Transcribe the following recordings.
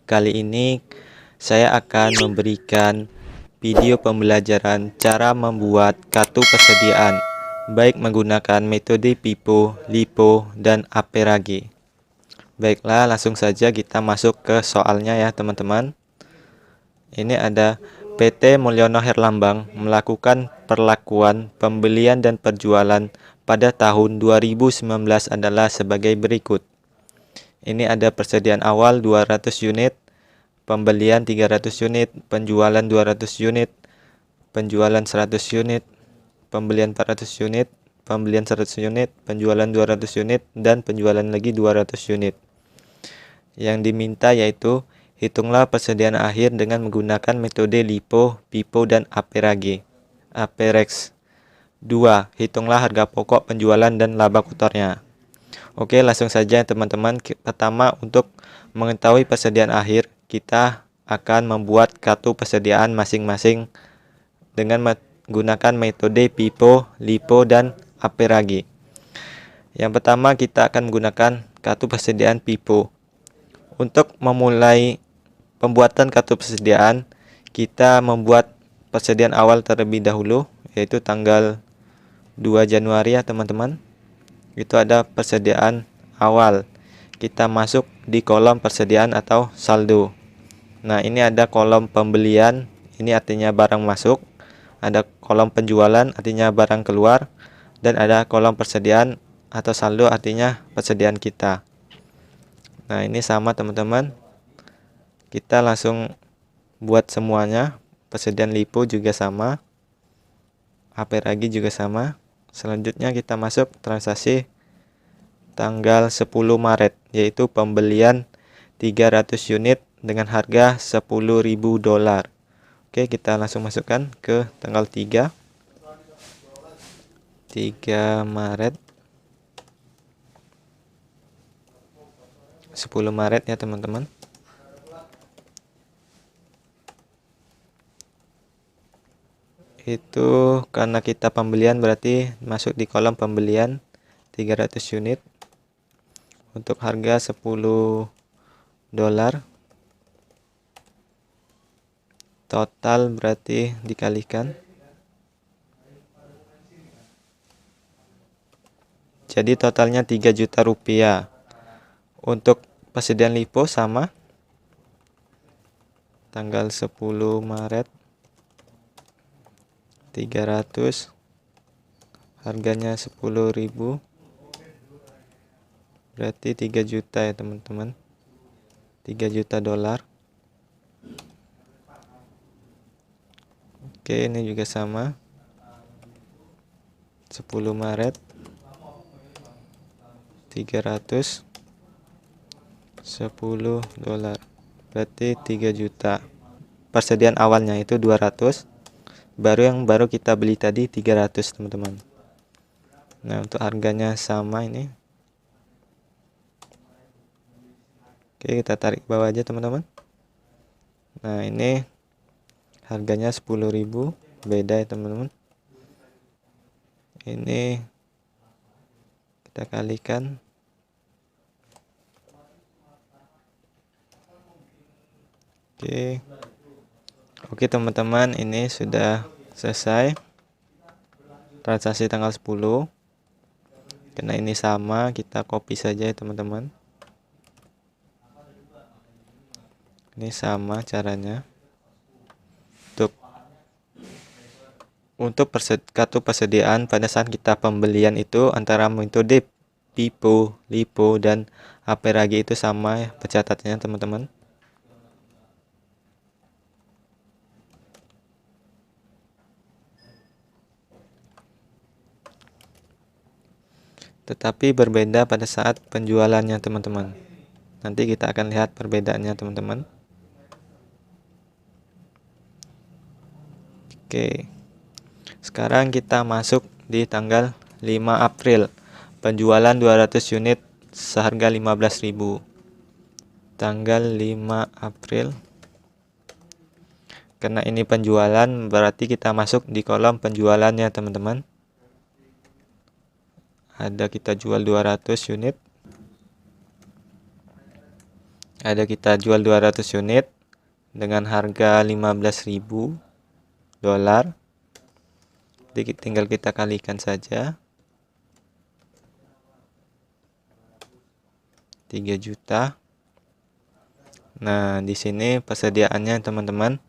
Kali ini saya akan memberikan video pembelajaran cara membuat kartu persediaan, baik menggunakan metode pipo, lipo, dan aperage. Baiklah, langsung saja kita masuk ke soalnya ya teman-teman. Ini ada PT Mulyono Herlambang melakukan perlakuan pembelian dan perjualan pada tahun 2019 adalah sebagai berikut. Ini ada persediaan awal 200 unit, pembelian 300 unit, penjualan 200 unit, penjualan 100 unit, pembelian 400 unit, pembelian 100 unit, penjualan 200 unit, dan penjualan lagi 200 unit. Yang diminta yaitu hitunglah persediaan akhir dengan menggunakan metode LIPO, PIPO, dan aperage. Aperex. 2. Hitunglah harga pokok penjualan dan laba kotornya. Oke, langsung saja teman-teman. Pertama, untuk mengetahui persediaan akhir, kita akan membuat kartu persediaan masing-masing dengan menggunakan metode pipo, lipo, dan aperage. Yang pertama, kita akan menggunakan kartu persediaan pipo. Untuk memulai pembuatan kartu persediaan, kita membuat persediaan awal terlebih dahulu, yaitu tanggal 2 Januari ya teman-teman. Itu ada persediaan awal. Kita masuk di kolom persediaan atau saldo. Nah, ini ada kolom pembelian, ini artinya barang masuk. Ada kolom penjualan, artinya barang keluar. Dan ada kolom persediaan atau saldo, artinya persediaan kita. Nah, ini sama teman-teman. Kita langsung buat semuanya. Persediaan lipo juga sama. Aperage juga sama. Selanjutnya kita masuk transaksi tanggal 10 Maret, yaitu pembelian 300 unit dengan harga $10.000. Oke, kita langsung masukkan ke tanggal 3 Maret, 10 Maret ya teman-teman. Itu karena kita pembelian berarti masuk di kolom pembelian 300 unit untuk harga $10. Total berarti dikalikan. Jadi totalnya 3 juta rupiah. Untuk persediaan lipo sama. Tanggal 10 Maret 300, harganya 10.000, berarti 3 juta ya teman-teman, 3 juta dolar. Oke, ini juga sama, 10 Maret 300, $10, berarti 3 juta. Persediaan awalnya itu 200, baru kita beli tadi 300 teman-teman. Nah, untuk harganya sama ini. Oke, kita tarik bawah aja teman-teman. Nah, ini harganya 10.000, beda ya teman-teman. Ini kita kalikan. Oke teman-teman, ini sudah selesai transaksi tanggal 10. Karena ini sama, kita copy saja ya teman-teman. Ini sama caranya. Untuk kartu persediaan pada saat kita pembelian itu antara metode pipo, lipo, dan aperage itu sama ya pencatatannya teman-teman. Tetapi berbeda pada saat penjualannya teman-teman. Nanti kita akan lihat perbedaannya teman-teman. Oke. Sekarang kita masuk di tanggal 5 April. Penjualan 200 unit seharga 15.000. Tanggal 5 April. Karena ini penjualan berarti kita masuk di kolom penjualannya teman-teman. Ada kita jual 200 unit. Ada kita jual 200 unit dengan harga 15.000 dolar. Jadi tinggal kita kalikan saja. 3 juta. Nah, di sini persediaannya teman-teman.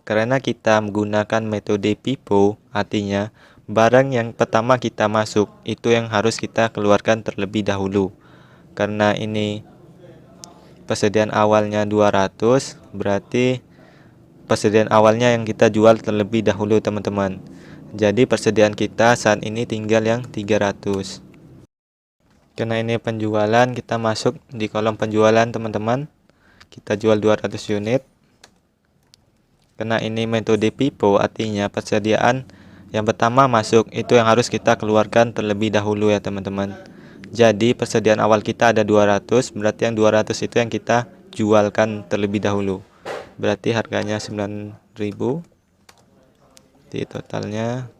Karena kita menggunakan metode FIFO, artinya barang yang pertama kita masuk itu yang harus kita keluarkan terlebih dahulu. Karena ini persediaan awalnya 200, berarti persediaan awalnya yang kita jual terlebih dahulu teman-teman. Jadi persediaan kita saat ini tinggal yang 300. Karena ini penjualan, kita masuk di kolom penjualan teman-teman. Kita jual 200 unit. Karena ini metode FIFO, artinya persediaan yang pertama masuk itu yang harus kita keluarkan terlebih dahulu ya teman-teman. Jadi persediaan awal kita ada 200, berarti yang 200 itu yang kita jualkan terlebih dahulu. Berarti harganya 9.000. Di totalnya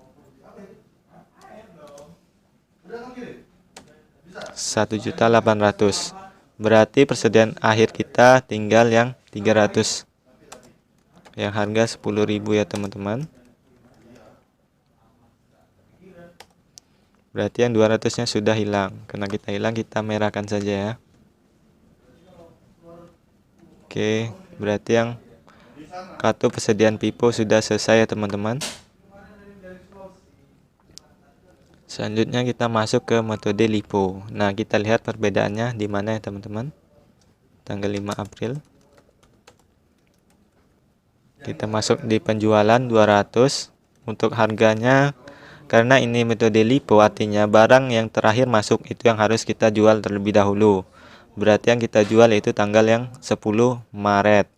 1.800.000. Berarti persediaan akhir kita tinggal yang 300. Yang harga 10.000 ya teman-teman. Berarti yang 200-nya sudah hilang. Karena kita hilang, kita merahkan saja ya. Oke, berarti yang kartu persediaan FIFO sudah selesai ya teman-teman. Selanjutnya kita masuk ke metode LIFO. Nah, kita lihat perbedaannya di mana ya teman-teman. Tanggal 5 April. Kita masuk di penjualan 200. Untuk harganya, karena ini metode LIFO, artinya barang yang terakhir masuk itu yang harus kita jual terlebih dahulu. Berarti yang kita jual itu tanggal yang 10 Maret.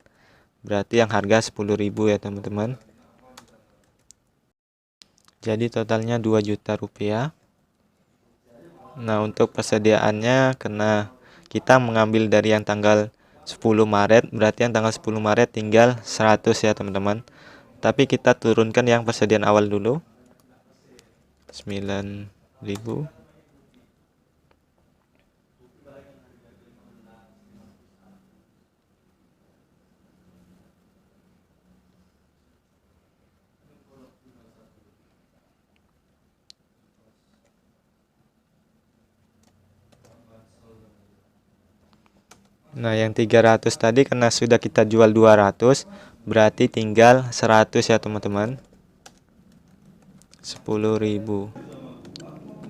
Berarti yang harga 10.000 ya teman-teman. Jadi totalnya 2 juta rupiah. Nah, untuk persediaannya, karena kita mengambil dari yang tanggal 10 Maret, berarti yang tanggal 10 Maret tinggal 100 ya teman-teman. Tapi kita turunkan yang persediaan awal dulu. 9.000. Nah, yang 300 tadi karena sudah kita jual 200, berarti tinggal 100 ya teman-teman. 10.000.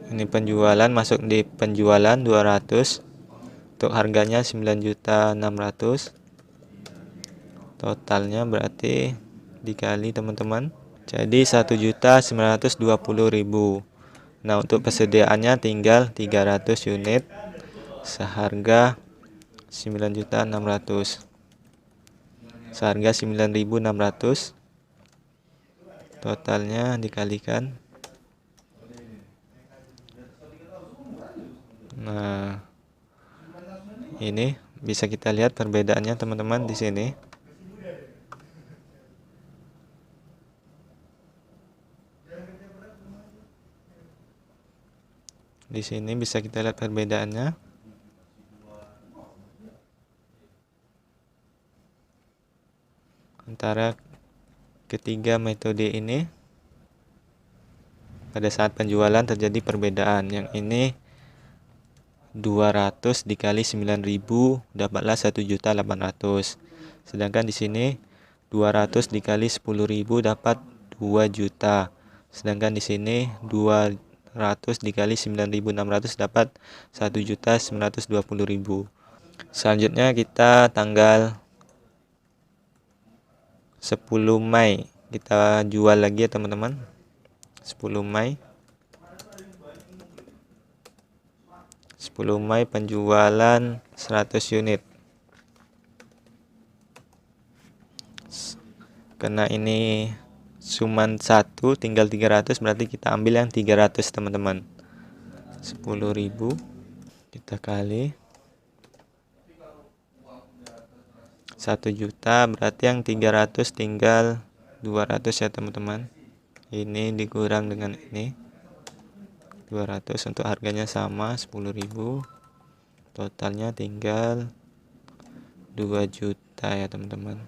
Ini penjualan, masuk di penjualan 200. Untuk harganya 9.600.000. Totalnya berarti dikali teman-teman. Jadi 1.920.000. Nah, untuk persediaannya tinggal 300 unit seharga 9.600.000. Seharga 9.600. Totalnya dikalikan. Nah, ini bisa kita lihat perbedaannya teman-teman di sini. Di sini bisa kita lihat perbedaannya. Antara ketiga metode ini. Pada saat penjualan terjadi perbedaan. Yang ini 200 dikali 9.000 dapatlah 1.800.000. Sedangkan di sini 200 dikali 10.000 dapat 2 juta. Sedangkan di sini 200 dikali 9.600 dapat 1.920.000. Selanjutnya kita tanggal 10 Mei kita jual lagi ya teman-teman. 10 Mei 10 Mei penjualan 100 unit. Karena ini cuman satu tinggal 300, berarti kita ambil yang 300 teman-teman. 10.000 kita kali 1 juta, berarti yang 300 tinggal 200 ya teman-teman. Ini dikurang dengan ini 200, untuk harganya sama 10.000. Totalnya tinggal 2 juta ya teman-teman.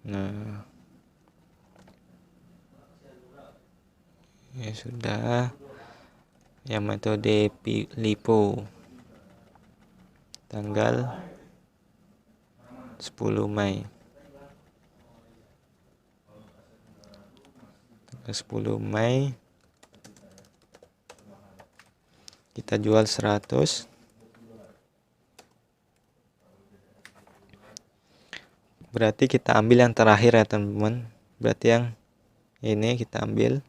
Nah, ya sudah. Yang metode LIPO tanggal 10 Mei. Tanggal 10 Mei kita jual 100. Berarti kita ambil yang terakhir ya teman-teman. Berarti yang ini kita ambil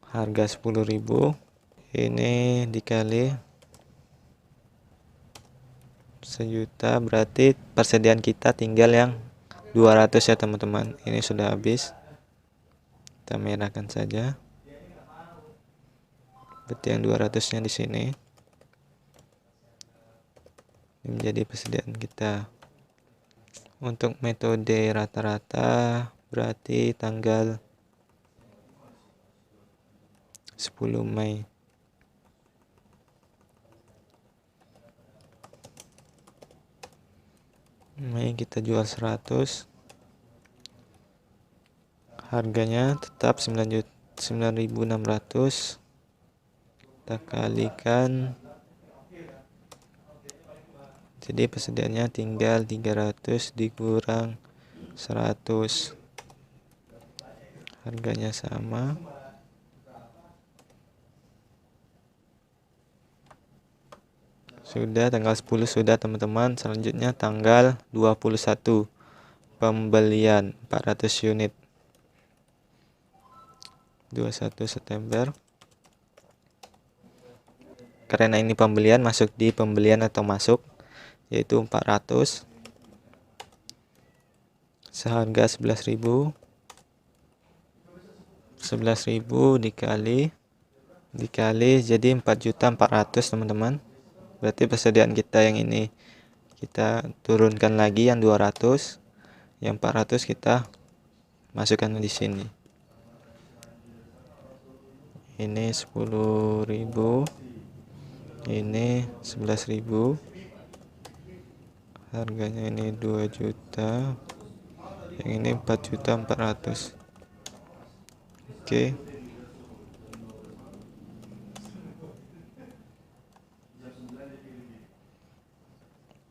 harga 10.000. Ini dikali 1 juta, berarti persediaan kita tinggal yang 200 ya teman-teman. Ini sudah habis. Kita merahkan saja. Berarti yang 200-nya di sini. Ini menjadi persediaan kita. Untuk metode rata-rata berarti tanggal 10 Mei. Mei kita jual 100. Harganya tetap 9.600. Kita kalikan. Jadi persediaannya tinggal 300 dikurang 100. Harganya sama. Sudah tanggal 10 sudah teman-teman. Selanjutnya tanggal 21 pembelian 400 unit. 21 September. Karena ini pembelian, masuk di pembelian atau masuk, yaitu 400 seharga 11.000. 11.000 dikali jadi 4.400.000 teman-teman. Berarti persediaan kita yang ini kita turunkan lagi yang 200, yang 400 kita masukkan di sini. Ini 10.000, ini 11.000. Harganya ini 2 juta, yang ini 4.400.000. Oke.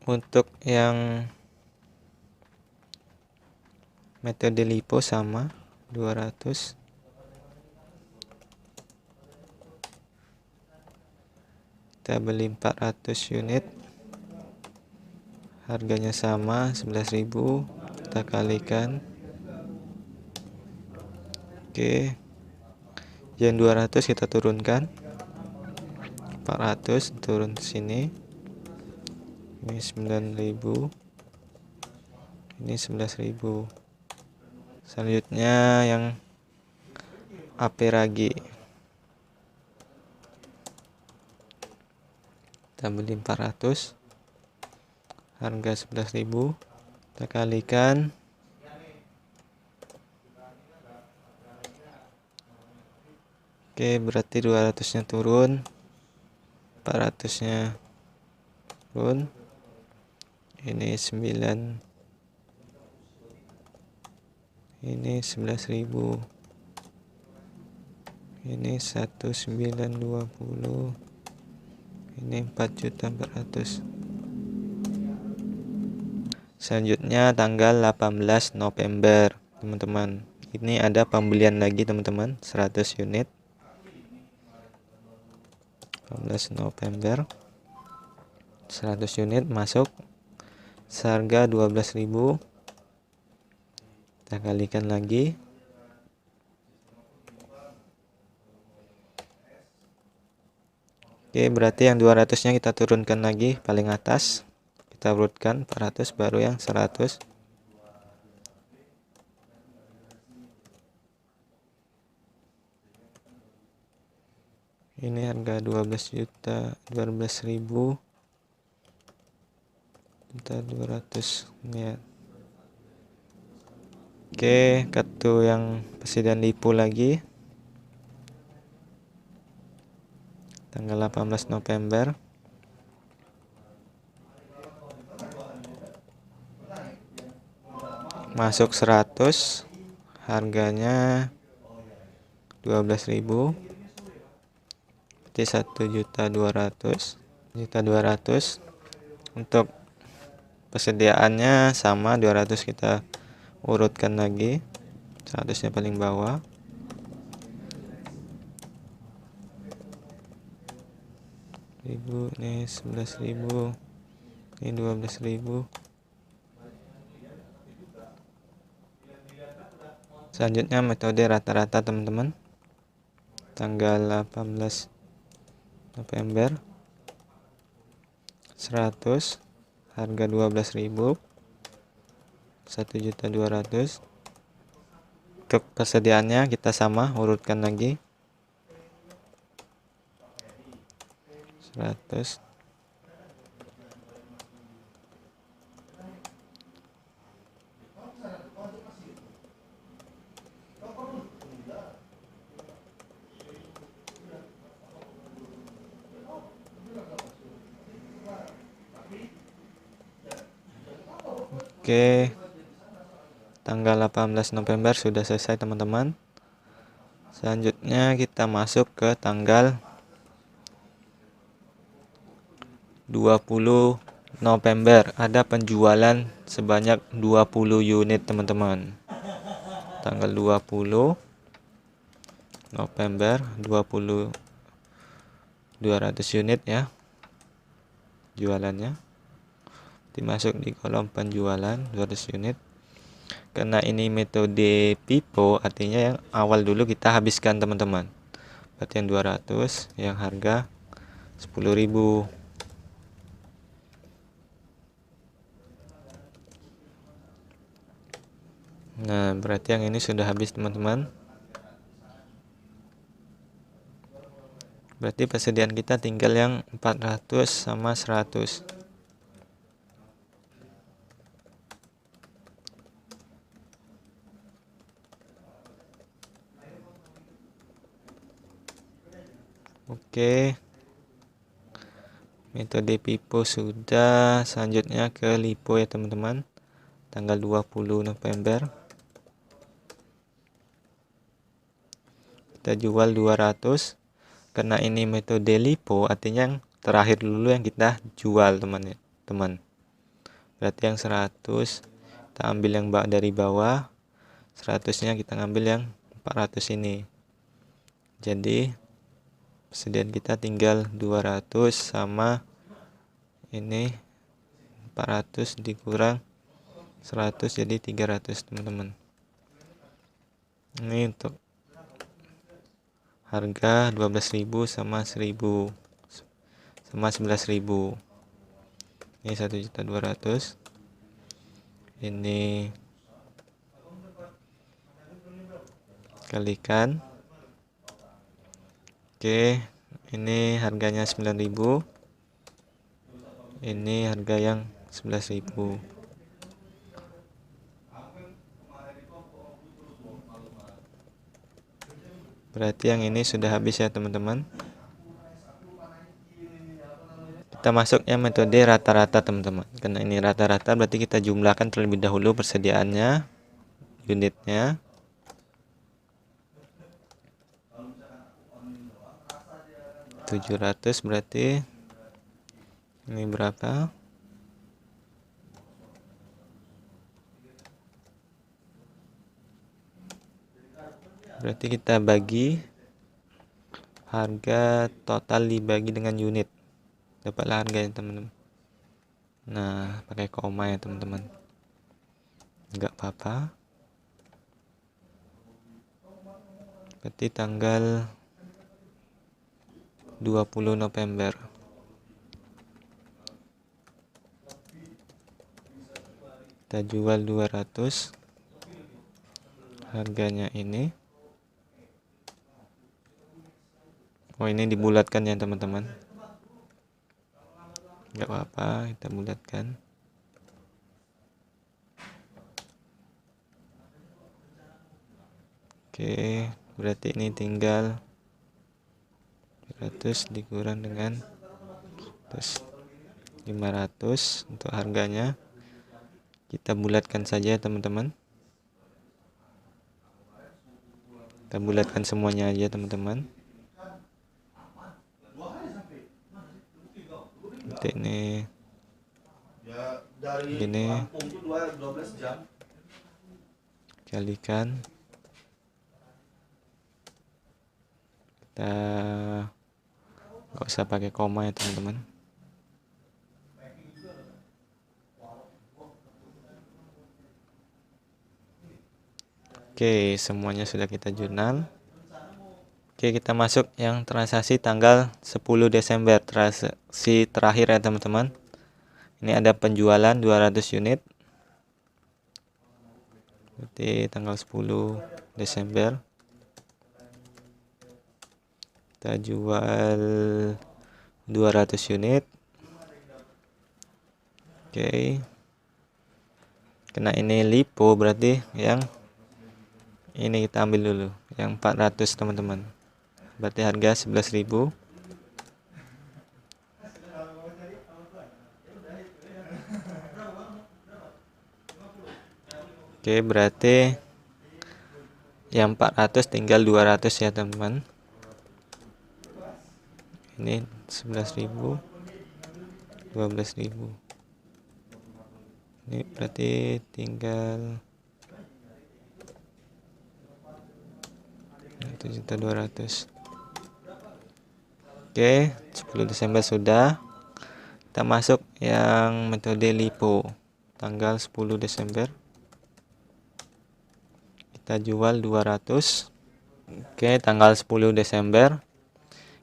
Untuk yang metode LIPO sama 200. Kita beli 400 unit. Harganya sama 11.000. Kita kalikan. Oke. Yang 200 kita turunkan. 400 turun ke sini. Ini 9.000. Ini 11.000. Selanjutnya yang Aperagi. Kita beli 400. Harga 11.000. Kita kalikan. Oke, berarti 200-nya turun. 400-nya turun. Ini 9. Ini 11.000. Ini 1920. Ini 4.400.000. Selanjutnya tanggal 18 November teman-teman. Ini ada pembelian lagi teman-teman, 100 unit. 18 November 100 unit masuk seharga 12.000. Kita kalikan lagi. Oke, berarti yang 200-nya kita turunkan lagi paling atas. Kita urutkan 400 baru yang 100. Ini harga 12.000. Kita 200 ya. Oke, kartu yang persediaan LIPO lagi. Tanggal 18 November. masuk 100, harganya 12.000, berarti 1.200.000. Untuk persediaannya sama 200, kita urutkan lagi, 100-nya paling bawah. Ini 11.000, ini 12.000. Selanjutnya metode rata-rata teman-teman, tanggal 18 November, 100, harga 12.000, 1.200.000. Untuk persediaannya kita sama, urutkan lagi, 100. Oke, tanggal 18 November sudah selesai teman-teman. Selanjutnya kita masuk ke tanggal 20 November. Ada penjualan sebanyak 20 unit teman-teman. Tanggal 20 November, 200 unit ya jualannya. Dimasuk di kolom penjualan 200 unit. Karena ini metode pipo, artinya yang awal dulu kita habiskan teman-teman. Berarti yang 200, yang harga 10.000. Nah, berarti yang ini sudah habis teman-teman. Berarti persediaan kita tinggal yang 400 sama 100. Oke, metode pipo sudah. Selanjutnya ke lipo ya teman-teman, tanggal 20 November. Kita jual 200. Karena ini metode lipo, artinya yang terakhir dulu yang kita jual teman. Berarti yang 100 kita ambil yang dari bawah, 100-nya kita ngambil yang 400 ini. Jadi persediaan kita tinggal 200 sama ini 400 dikurang 100, jadi 300 teman-teman. Ini untuk harga 12.000 sama 1.000 sama 11.000. Ini 1.200.000. Ini kalikan. Oke, ini harganya 9.000. Ini harga yang 11.000. Berarti yang ini sudah habis ya teman-teman. Kita masuk ya metode rata-rata teman-teman. Karena ini rata-rata, berarti kita jumlahkan terlebih dahulu persediaannya, unitnya. $700, berarti ini berapa? Berarti kita bagi harga total dibagi dengan unit, dapatlah harga ya teman-teman. Nah, pakai koma ya teman-teman, nggak apa-apa. Berarti tanggal 20 November. Kita jual 200. Harganya ini. Oh, ini dibulatkan ya teman-teman. Nggak apa-apa, kita bulatkan. Oke, berarti ini tinggal 200 dikurang dengan 500 untuk harganya. Kita bulatkan saja teman-teman. Kita bulatkan semuanya aja teman-teman. Nanti ini gini, kalikan, kita nggak usah pakai koma ya teman-teman. Oke, semuanya sudah kita jurnal. Oke, kita masuk yang transaksi tanggal 10 Desember, transaksi terakhir ya teman-teman. Ini ada penjualan 200 unit. Berarti tanggal 10 Desember. Kita jual 200 unit. Oke. Karena ini lipo berarti yang ini kita ambil dulu, yang 400 teman-teman. Berarti harga 11.000. Oke, berarti yang 400 tinggal 200 ya teman-teman. Ini 11.000, 12.000. Ini berarti tinggal 1.200.000. Oke, 10 Desember sudah. Kita masuk yang metode lipo tanggal 10 Desember. Kita jual 200. Oke, tanggal 10 Desember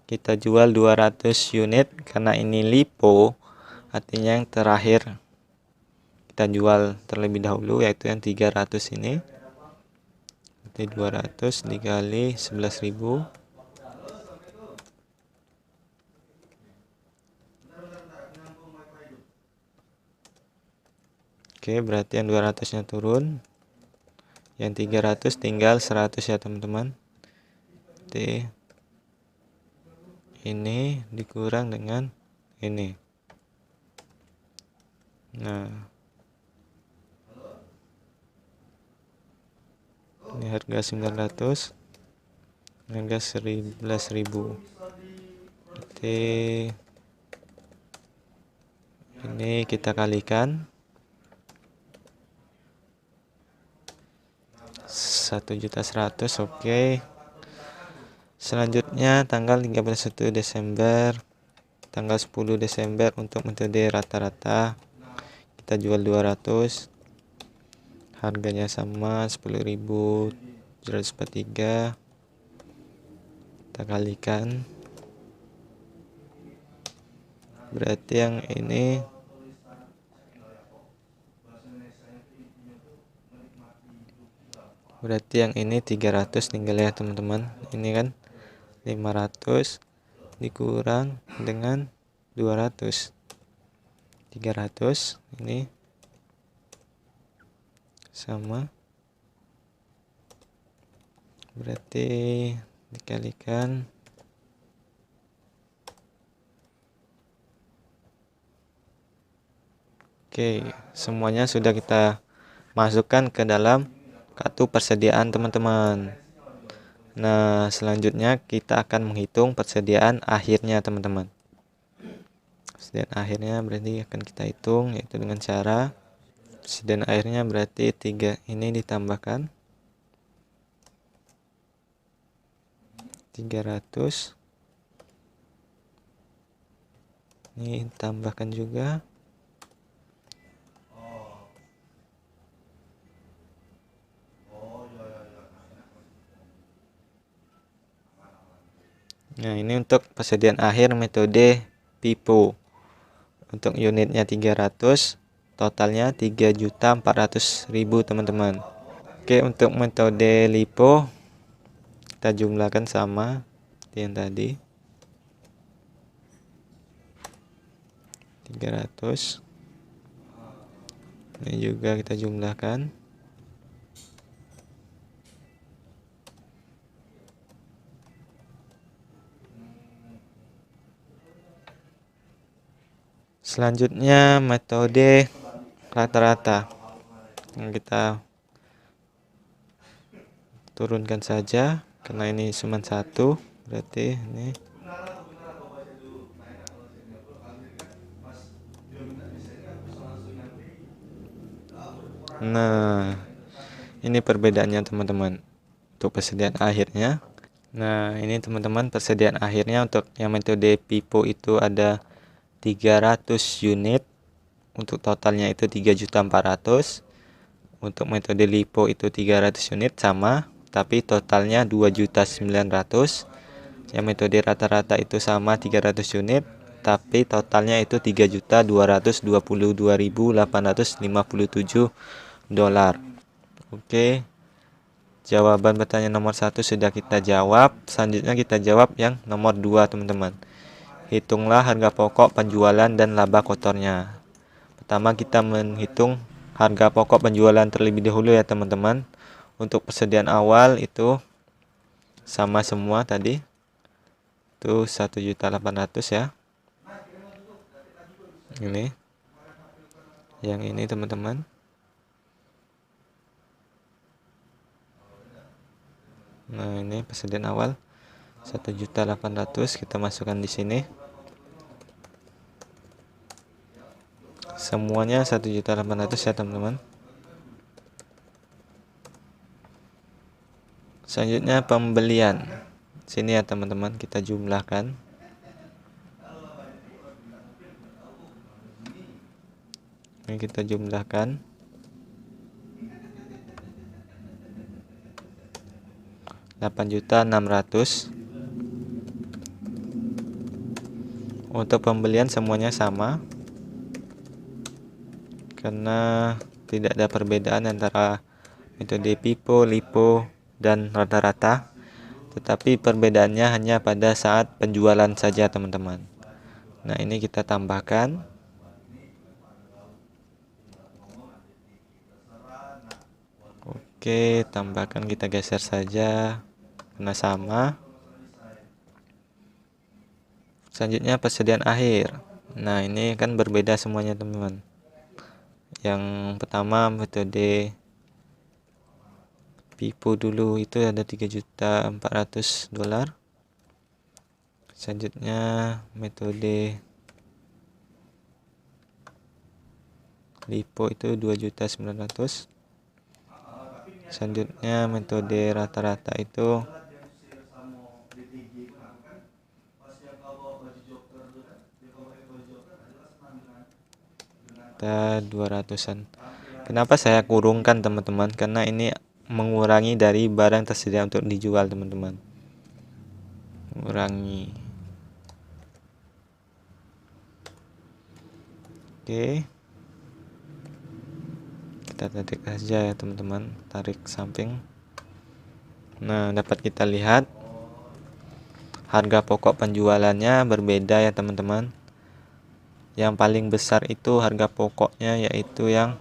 kita jual 200 unit. Karena ini lipo, artinya yang terakhir kita jual terlebih dahulu, yaitu yang 300 ini. Berarti 200 dikali 11.000. Oke, berarti yang 200-nya turun. Yang 300 tinggal 100 ya teman-teman. Berarti ini dikurang dengan ini. Nah, ini harga 900, harga 11.000. Berarti ini kita kalikan 1.100.000. Oke. Selanjutnya tanggal 31 Desember, tanggal 10 Desember untuk metode rata-rata kita jual 200. Harganya sama 10.143. Kita kalikan. Berarti yang ini Berarti yang ini 300 tinggal ya teman-teman. Ini kan 500 dikurang dengan 200. 300 ini sama. Berarti dikalikan Oke, semuanya sudah kita masukkan ke dalam kartu persediaan teman-teman. Nah, selanjutnya kita akan menghitung persediaan akhirnya teman-teman. Persediaan akhirnya berarti akan kita hitung, yaitu dengan cara persediaan akhirnya berarti 3 ini ditambahkan 300. Ini tambahkan juga. Nah, ini untuk persediaan akhir metode pipo. Untuk unitnya 300, totalnya 3.400.000 teman-teman. Oke, untuk metode lipo kita jumlahkan sama yang tadi. 300. Ini juga kita jumlahkan. Selanjutnya metode rata-rata yang kita turunkan saja karena ini cuma satu, berarti ini. Nah, ini perbedaannya teman-teman untuk persediaan akhirnya. Nah, ini teman-teman persediaan akhirnya untuk yang metode pipo itu ada 300 unit. Untuk totalnya itu 3.400.000. Untuk metode lipo itu 300 unit sama, tapi totalnya 2.900.000. Yang metode rata-rata itu sama 300 unit, tapi totalnya itu 3.222.857 dolar. Oke, jawaban pertanyaan nomor 1 sudah kita jawab. Selanjutnya kita jawab yang nomor 2 teman-teman. Hitunglah harga pokok penjualan dan laba kotornya. Pertama kita menghitung harga pokok penjualan terlebih dahulu ya teman-teman. Untuk persediaan awal itu sama semua tadi. Itu 1.800.000 ya. Ini. Yang ini teman-teman. Nah, ini persediaan awal 1.800.000 kita masukkan di sini. Semuanya 1.800.000 ya teman-teman. Selanjutnya pembelian. Sini ya teman-teman, kita jumlahkan. Ini kita jumlahkan. 8.600.000. Untuk pembelian semuanya sama, karena tidak ada perbedaan antara metode pipo, lipo, dan rata-rata. Tetapi perbedaannya hanya pada saat penjualan saja teman-teman. Nah, ini kita tambahkan. Oke, tambahkan, kita geser saja karena sama. Selanjutnya persediaan akhir. Nah, ini kan berbeda semuanya teman-teman. Yang pertama metode pipo dulu itu ada 3.400.000 dolar. Selanjutnya metode lipo itu 2.900.000. Selanjutnya metode rata-rata itu kita 200-an. Kenapa saya kurungkan teman-teman? Karena ini mengurangi dari barang tersedia untuk dijual teman-teman. Mengurangi. Oke. Kita tarik aja ya teman-teman, tarik samping. Nah, dapat kita lihat harga pokok penjualannya berbeda ya teman-teman. Yang paling besar itu harga pokoknya, yaitu yang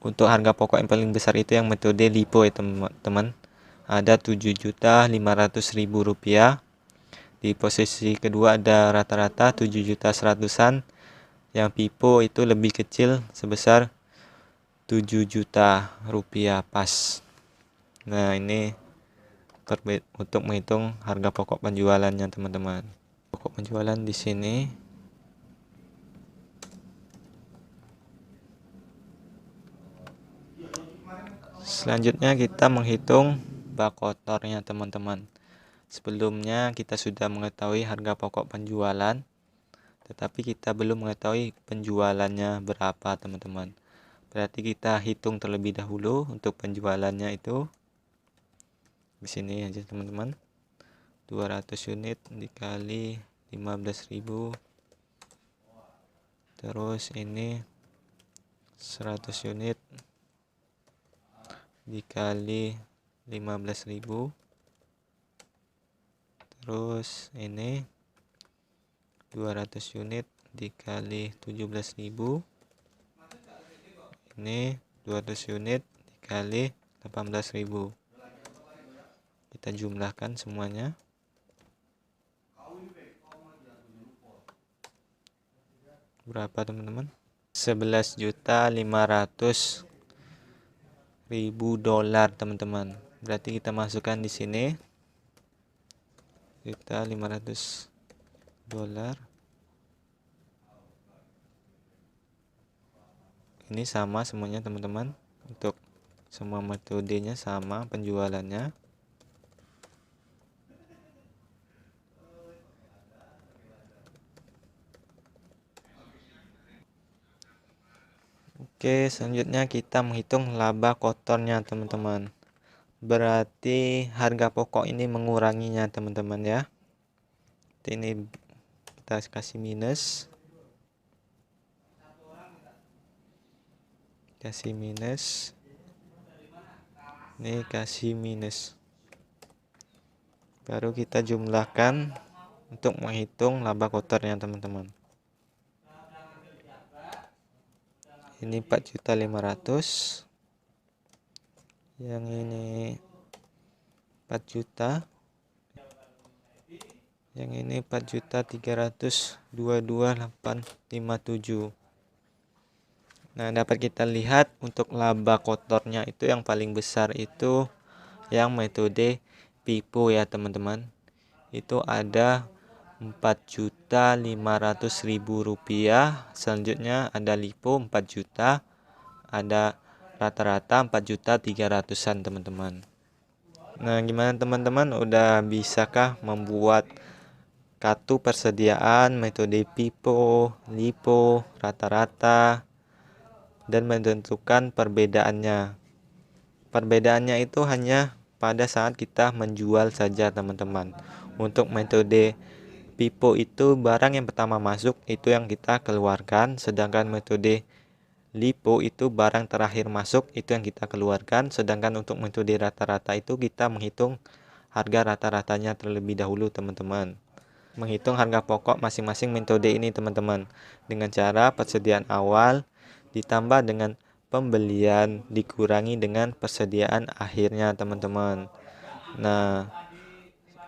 untuk harga pokok yang paling besar itu yang metode lipo ya teman-teman. Ada 7.500.000 rupiah. Di posisi kedua ada rata-rata 7.100.000-an. Yang pipo itu lebih kecil sebesar 7 juta rupiah pas. Nah, ini untuk menghitung harga pokok penjualannya teman-teman. Pokok penjualan di sini. Selanjutnya kita menghitung bak kotornya teman-teman. Sebelumnya kita sudah mengetahui harga pokok penjualan, tetapi kita belum mengetahui penjualannya berapa teman-teman. Berarti kita hitung terlebih dahulu untuk penjualannya itu. Di sini aja teman-teman. 200 unit dikali 15.000. Terus ini 100 unit dikali 15.000. Terus ini 200 unit dikali 17.000. Ini 200 unit dikali 18.000. Kita jumlahkan semuanya. Berapa teman-teman? 11.500.000 dolar teman-teman. Berarti kita masukkan di sini $4.500. Ini sama semuanya teman-teman, untuk semua metodenya sama penjualannya. Oke, selanjutnya kita menghitung laba kotornya teman-teman. Berarti harga pokok ini menguranginya teman-teman ya. Ini kita kasih minus. Ini kasih minus. Baru kita jumlahkan untuk menghitung laba kotornya teman-teman. Ini 4.500.000. Yang ini 4 juta. Yang ini 4.322.857. Nah, dapat kita lihat untuk laba kotornya itu yang paling besar itu yang metode pipo ya teman-teman. Itu ada Rp4.500.000. Selanjutnya ada lipo 4 juta. Ada rata-rata 4.300.000-an teman-teman. Nah, gimana teman-teman? Udah bisakah membuat kartu persediaan metode pipo, lipo, rata-rata, dan menentukan perbedaannya. Perbedaannya itu hanya pada saat kita menjual saja teman-teman. Untuk metode pipo itu barang yang pertama masuk itu yang kita keluarkan, sedangkan metode lipo itu barang terakhir masuk itu yang kita keluarkan, sedangkan untuk metode rata-rata itu kita menghitung harga rata-ratanya terlebih dahulu teman-teman. Menghitung harga pokok masing-masing metode ini teman-teman dengan cara persediaan awal ditambah dengan pembelian dikurangi dengan persediaan akhirnya teman-teman. Nah,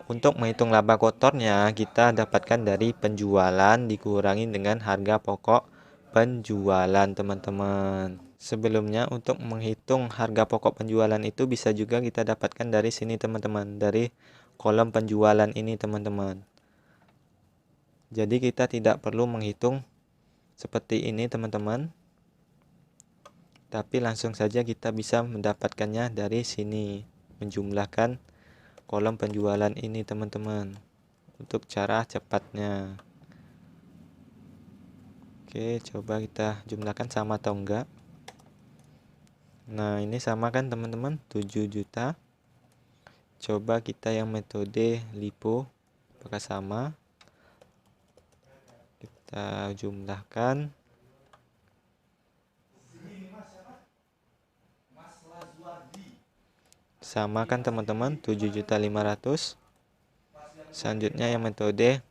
untuk menghitung laba kotornya kita dapatkan dari penjualan dikurangi dengan harga pokok penjualan teman-teman. Sebelumnya untuk menghitung harga pokok penjualan itu bisa juga kita dapatkan dari sini teman-teman, dari kolom penjualan ini teman-teman. Jadi kita tidak perlu menghitung seperti ini teman-teman, tapi langsung saja kita bisa mendapatkannya dari sini, menjumlahkan kolom penjualan ini teman-teman, untuk cara cepatnya. Oke, coba kita jumlahkan sama atau enggak. Nah, ini sama kan teman-teman, 7 juta. Coba kita yang metode lipo, apakah sama? Kita jumlahkan. Sama kan teman-teman, 7.500.000. Selanjutnya yang metode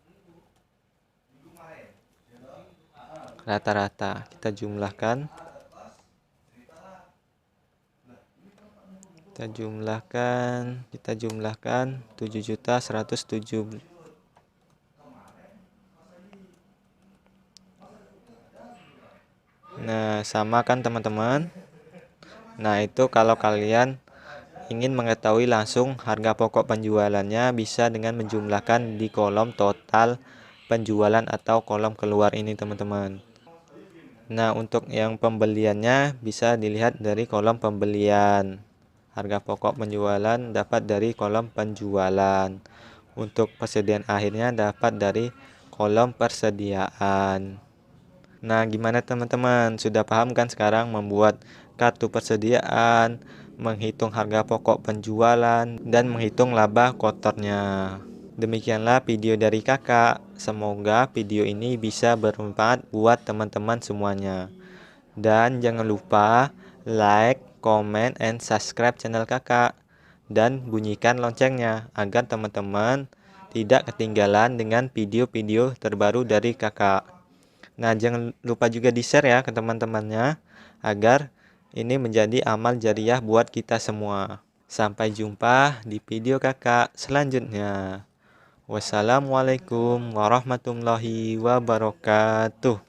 rata-rata, kita jumlahkan. Kita jumlahkan 7.107. Nah, sama kan teman-teman? Nah, itu kalau kalian ingin mengetahui langsung harga pokok penjualannya, bisa dengan menjumlahkan di kolom total penjualan atau kolom keluar ini teman-teman. Nah, untuk yang pembeliannya bisa dilihat dari kolom pembelian. Harga pokok penjualan dapat dari kolom penjualan. Untuk persediaan akhirnya dapat dari kolom persediaan. Nah, gimana teman-teman? Sudah paham kan sekarang membuat kartu persediaan, menghitung harga pokok penjualan, dan menghitung laba kotornya. Demikianlah video dari kakak. Semoga video ini bisa bermanfaat buat teman-teman semuanya. Dan jangan lupa like, comment, and subscribe channel kakak. Dan bunyikan loncengnya agar teman-teman tidak ketinggalan dengan video-video terbaru dari kakak. Nah, jangan lupa juga di-share ya ke teman-temannya agar ini menjadi amal jariah buat kita semua. Sampai jumpa di video kakak selanjutnya. Wassalamualaikum warahmatullahi wabarakatuh.